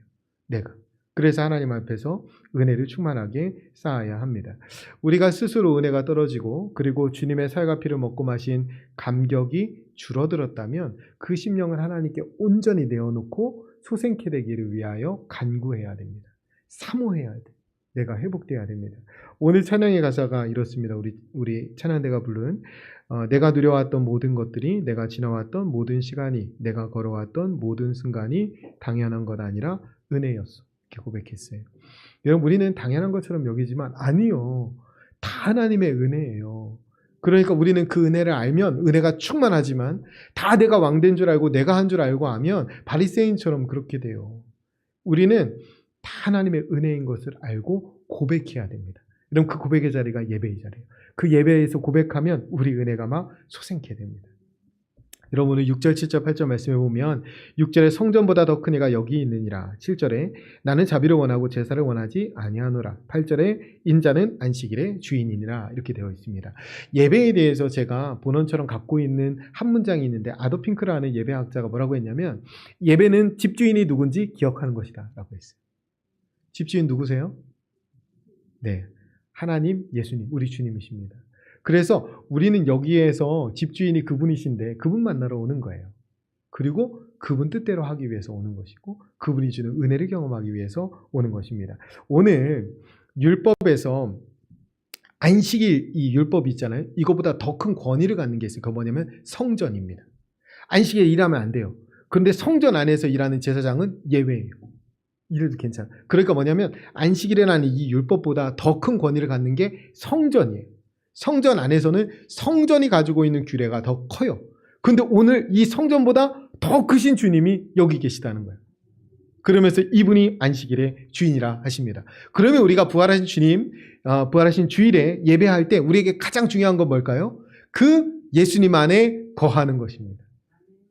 내가. 그래서 하나님 앞에서 은혜를 충만하게 쌓아야 합니다. 우리가 스스로 은혜가 떨어지고 그리고 주님의 살과 피를 먹고 마신 감격이 줄어들었다면 그 심령을 하나님께 온전히 내어놓고 소생케 되기를 위하여 간구해야 됩니다. 사모해야 돼요. 내가 회복돼야 됩니다. 오늘 찬양의 가사가 이렇습니다. 우리 찬양대가 부른 내가 누려왔던 모든 것들이, 내가 지나왔던 모든 시간이, 내가 걸어왔던 모든 순간이 당연한 것 아니라 은혜였어. 이렇게 고백했어요. 여러분 우리는 당연한 것처럼 여기지만 아니요. 다 하나님의 은혜예요. 그러니까 우리는 그 은혜를 알면 은혜가 충만하지만 다 내가 왕된 줄 알고 내가 한 줄 알고 하면 바리새인처럼 그렇게 돼요. 우리는 다 하나님의 은혜인 것을 알고 고백해야 됩니다. 그럼 그 고백의 자리가 예배의 자리예요. 그 예배에서 고백하면 우리 은혜가 막 솟게 됩니다. 여러분 6절, 7절, 8절 말씀해 보면 6절에 성전보다 더 큰 이가 여기 있느니라. 7절에 나는 자비를 원하고 제사를 원하지 아니하노라. 8절에 인자는 안식일의 주인이니라. 이렇게 되어 있습니다. 예배에 대해서 제가 본원처럼 갖고 있는 한 문장이 있는데 아도 핑크라는 예배학자가 뭐라고 했냐면 예배는 집주인이 누군지 기억하는 것이다 라고 했어요. 집주인 누구세요? 네, 하나님, 예수님, 우리 주님이십니다. 그래서 우리는 여기에서 집주인이 그분이신데 그분 만나러 오는 거예요. 그리고 그분 뜻대로 하기 위해서 오는 것이고 그분이 주는 은혜를 경험하기 위해서 오는 것입니다. 오늘 율법에서 안식일 이 율법이 있잖아요. 이거보다 더 큰 권위를 갖는 게 있어요. 그거 뭐냐면 성전입니다. 안식일에 일하면 안 돼요. 그런데 성전 안에서 일하는 제사장은 예외예요. 이래도 괜찮아. 그러니까 뭐냐면 안식일이라는 이 율법보다 더 큰 권위를 갖는 게 성전이에요. 성전 안에서는 성전이 가지고 있는 규례가 더 커요. 그런데 오늘 이 성전보다 더 크신 주님이 여기 계시다는 거예요. 그러면서 이분이 안식일의 주인이라 하십니다. 그러면 우리가 부활하신 주님, 부활하신 주일에 예배할 때 우리에게 가장 중요한 건 뭘까요? 그 예수님 안에 거하는 것입니다.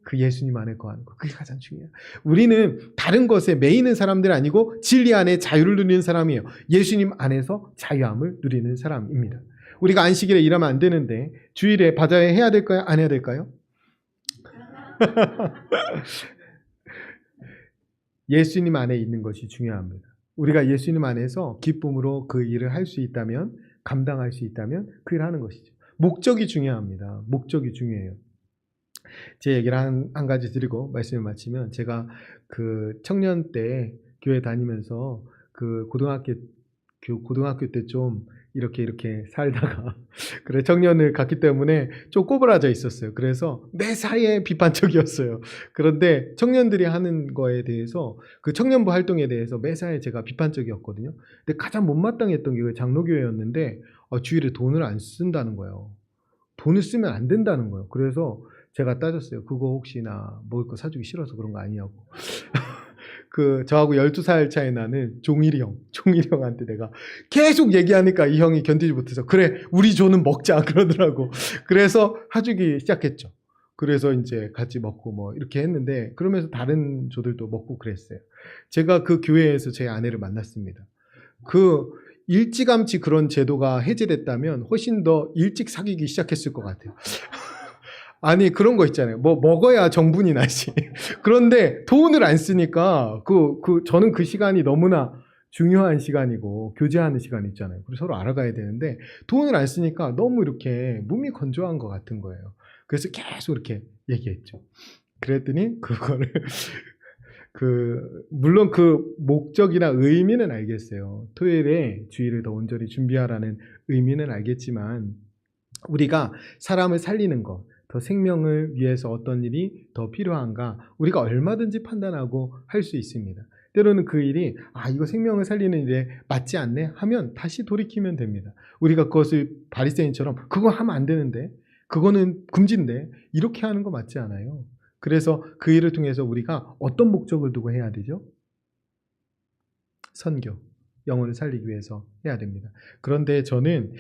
그 예수님 안에 거하는 것. 그게 가장 중요해요. 우리는 다른 것에 매이는 사람들 아니고 진리 안에 자유를 누리는 사람이에요. 예수님 안에서 자유함을 누리는 사람입니다. 우리가 안식일에 일하면 안 되는데 주일에 받아야 해야 될까요? 안 해야 될까요? 예수님 안에 있는 것이 중요합니다. 우리가 예수님 안에서 기쁨으로 그 일을 할 수 있다면, 감당할 수 있다면 그 일을 하는 것이죠. 목적이 중요합니다. 목적이 중요해요. 제 얘기를 한 가지 드리고 말씀을 마치면, 제가 그 청년 때 교회 다니면서 그 고등학교 때 좀 이렇게 살다가 그래 청년을 갔기 때문에 좀 꼬부라져 있었어요. 그래서 매사에 비판적이었어요. 그런데 청년들이 하는 거에 대해서, 그 청년부 활동에 대해서 매사에 제가 비판적이었거든요. 근데 가장 못마땅했던 게 장로교회였는데 주일에 돈을 안 쓴다는 거예요. 돈을 쓰면 안 된다는 거예요. 그래서 제가 따졌어요. 그거 혹시나 먹을 거 사주기 싫어서 그런 거 아니냐고. 저하고 12살 차이 나는 종일이 형한테 내가 계속 얘기하니까 이 형이 견디지 못해서, 그래, 우리 조는 먹자 그러더라고. 그래서 사주기 시작했죠. 그래서 이제 같이 먹고 뭐 이렇게 했는데, 그러면서 다른 조들도 먹고 그랬어요. 제가 그 교회에서 제 아내를 만났습니다. 일찌감치 그런 제도가 해제됐다면 훨씬 더 일찍 사귀기 시작했을 것 같아요. 아니, 그런 거 있잖아요. 뭐 먹어야 정분이 나지. 그런데 돈을 안 쓰니까 저는 그 시간이 너무나 중요한 시간이고 교제하는 시간이 있잖아요. 그리고 서로 알아가야 되는데 돈을 안 쓰니까 너무 이렇게 몸이 건조한 것 같은 거예요. 그래서 계속 이렇게 얘기했죠. 그랬더니 그거를 물론 그 목적이나 의미는 알겠어요. 토요일에 주일을 더 온전히 준비하라는 의미는 알겠지만, 우리가 사람을 살리는 것, 더 생명을 위해서 어떤 일이 더 필요한가, 우리가 얼마든지 판단하고 할 수 있습니다. 때로는 그 일이 이거 생명을 살리는 일에 맞지 않네 하면 다시 돌이키면 됩니다. 우리가 그것을 바리새인처럼 그거 하면 안 되는데, 그거는 금지인데, 이렇게 하는 거 맞지 않아요. 그래서 그 일을 통해서 우리가 어떤 목적을 두고 해야 되죠? 선교, 영혼을 살리기 위해서 해야 됩니다. 그런데 저는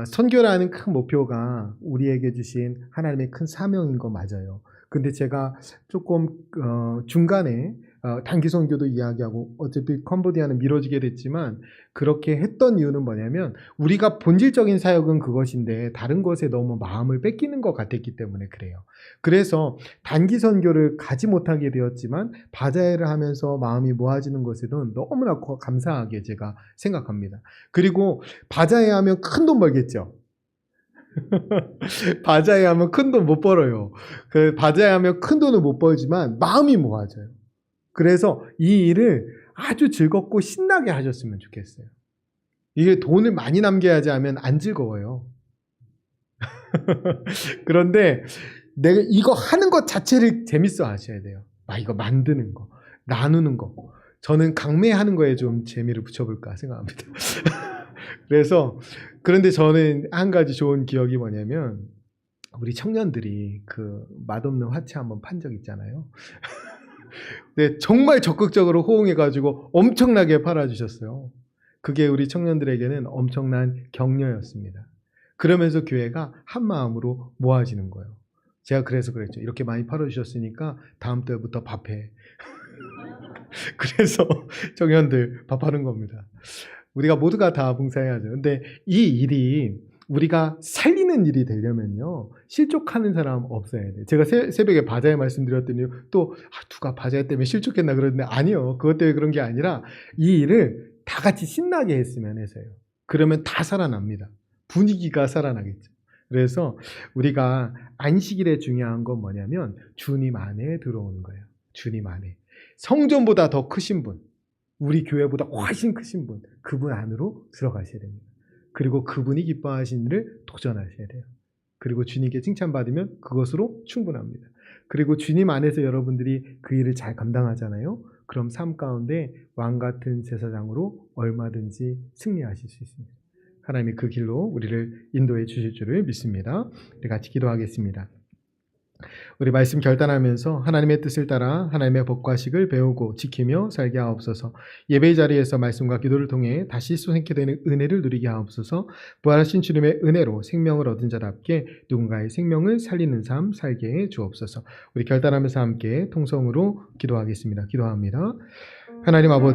선교라는 큰 목표가 우리에게 주신 하나님의 큰 사명인 거 맞아요. 근데 제가 조금 중간에 단기 선교도 이야기하고, 어차피 캄보디아는 미뤄지게 됐지만 그렇게 했던 이유는 뭐냐면, 우리가 본질적인 사역은 그것인데 다른 것에 너무 마음을 뺏기는 것 같았기 때문에 그래요. 그래서 단기 선교를 가지 못하게 되었지만 바자회를 하면서 마음이 모아지는 것에는 너무나 감사하게 제가 생각합니다. 그리고 바자회 하면 큰 돈 벌겠죠. 바자회 하면 큰 돈 못 벌어요. 바자회 하면 큰 돈을 못 벌지만 마음이 모아져요. 그래서 이 일을 아주 즐겁고 신나게 하셨으면 좋겠어요. 이게 돈을 많이 남겨야지 하면 안 즐거워요. 그런데 내가 이거 하는 것 자체를 재밌어 하셔야 돼요. 이거 만드는 거, 나누는 거. 저는 강매하는 거에 좀 재미를 붙여볼까 생각합니다. 그런데 저는 한 가지 좋은 기억이 뭐냐면, 우리 청년들이 맛없는 화채 한번 판 적 있잖아요. 네, 정말 적극적으로 호응해가지고 엄청나게 팔아주셨어요. 그게 우리 청년들에게는 엄청난 격려였습니다. 그러면서 교회가 한 마음으로 모아지는 거예요. 제가 그래서 그랬죠. 이렇게 많이 팔아주셨으니까 다음 달부터 밥해. 그래서 청년들 밥하는 겁니다. 우리가 모두가 다 봉사해야죠. 근데 이 일이 우리가 살리는 일이 되려면요, 실족하는 사람 없어야 돼요. 제가 새벽에 바자회 말씀드렸더니 또 누가 바자회 때문에 실족했나 그러는데, 아니요, 그것 때문에 그런 게 아니라 이 일을 다 같이 신나게 했으면 해서요. 그러면 다 살아납니다. 분위기가 살아나겠죠. 그래서 우리가 안식일에 중요한 건 뭐냐면, 주님 안에 들어오는 거예요. 주님 안에. 성전보다 더 크신 분, 우리 교회보다 훨씬 크신 분, 그분 안으로 들어가셔야 됩니다. 그리고 그분이 기뻐하신 일을 도전하셔야 돼요. 그리고 주님께 칭찬받으면 그것으로 충분합니다. 그리고 주님 안에서 여러분들이 그 일을 잘 감당하잖아요. 그럼 삶 가운데 왕같은 제사장으로 얼마든지 승리하실 수 있습니다. 하나님이 그 길로 우리를 인도해 주실 줄을 믿습니다. 우리 같이 기도하겠습니다. 우리 말씀 결단하면서 하나님의 뜻을 따라 하나님의 법과 식을 배우고 지키며 살게 하옵소서. 예배 자리에서 말씀과 기도를 통해 다시 솟게 되는 은혜를 누리게 하옵소서. 부활하신 주님의 은혜로 생명을 얻은 자답게 누군가의 생명을 살리는 삶 살게 해 주옵소서. 우리 결단하면서 함께 통성으로 기도하겠습니다. 기도합니다. 하나님 아버지,